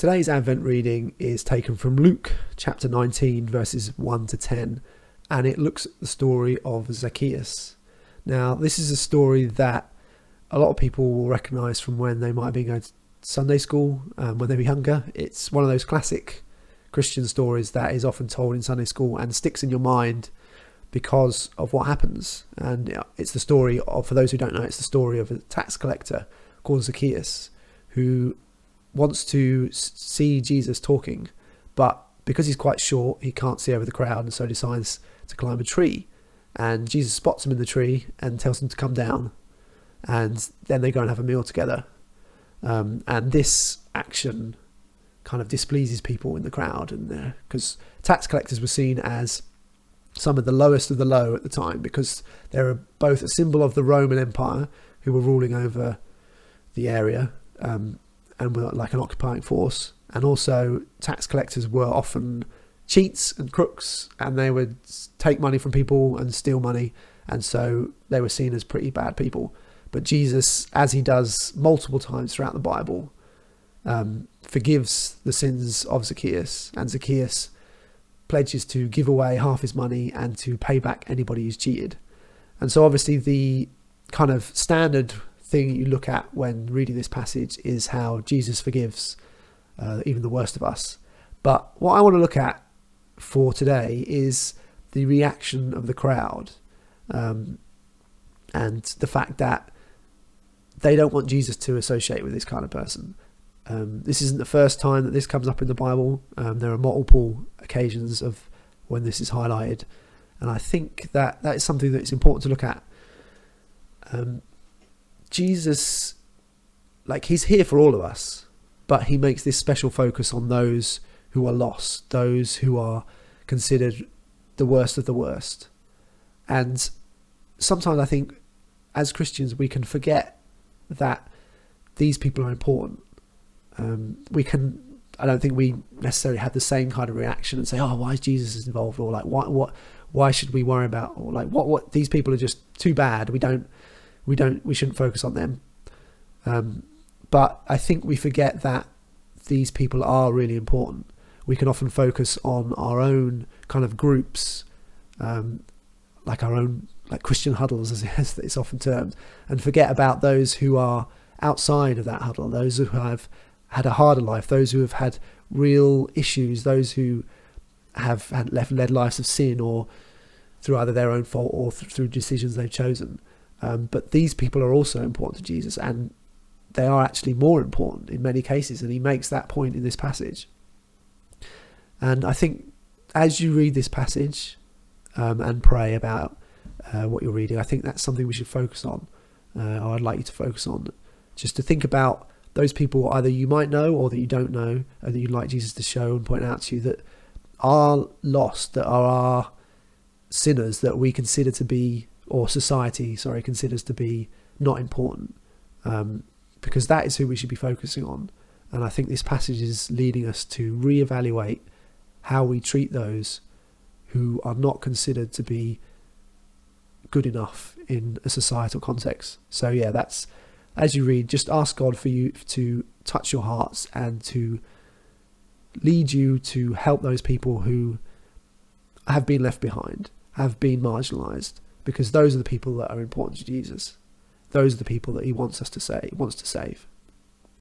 Today's Advent reading is taken from Luke chapter 19 verses 1 to 10, and it looks at the story of Zacchaeus. Now, this is a story that a lot of people will recognise from when they might have been going to Sunday school when they were younger. It's one of those classic Christian stories that is often told in Sunday school and sticks in your mind because of what happens. And it's the story of, for those who don't know, it's the story of a tax collector called Zacchaeus who wants to see Jesus talking, but because he's quite short, he can't see over the crowd, and so decides to climb a tree. And Jesus spots him in the tree and tells him to come down, and then they go and have a meal together. And this action kind of displeases people in the crowd, and because tax collectors were seen as some of the lowest of the low at the time, because they were both a symbol of the Roman Empire, who were ruling over the area, and were like an occupying force. And also tax collectors were often cheats and crooks, and they would take money from people and steal money, and so they were seen as pretty bad people. But Jesus, as he does multiple times throughout the Bible, forgives the sins of Zacchaeus, and Zacchaeus pledges to give away half his money and to pay back anybody who's cheated. And so obviously the kind of standard thing you look at when reading this passage is how Jesus forgives even the worst of us. But what I want to look at for today is the reaction of the crowd, and the fact that they don't want Jesus to associate with this kind of person. This isn't the first time that this comes up in the Bible. There are multiple occasions of when this is highlighted, and I think that is something that's important to look at. Jesus, he's here for all of us, but he makes this special focus on those who are lost, those who are considered the worst of the worst. And sometimes I think as Christians we can forget that these people are important. I don't think we necessarily have the same kind of reaction and say, oh, why is Jesus involved? Or why should we worry about, or what these people are just too bad. We shouldn't focus on them. But I think we forget that these people are really important. We can often focus on our own kind of groups, like our own Christian huddles, as it's often termed, and forget about those who are outside of that huddle, those who have had a harder life, those who have had real issues, those who have led lives of sin, or through either their own fault or through decisions they've chosen. But these people are also important to Jesus, and they are actually more important in many cases, and he makes that point in this passage. And I think as you read this passage and pray about what you're reading, I think that's something we should focus on, or I'd like you to focus on, just to think about those people either you might know or that you don't know, and that you'd like Jesus to show and point out to you, that are lost, that are sinners that we consider to be, or society, considers to be not important, because that is who we should be focusing on. And I think this passage is leading us to reevaluate how we treat those who are not considered to be good enough in a societal context. So yeah, that's, as you read, just ask God for you to touch your hearts and to lead you to help those people who have been left behind, have been marginalised, because those are the people that are important to Jesus. Those are the people that he wants to save.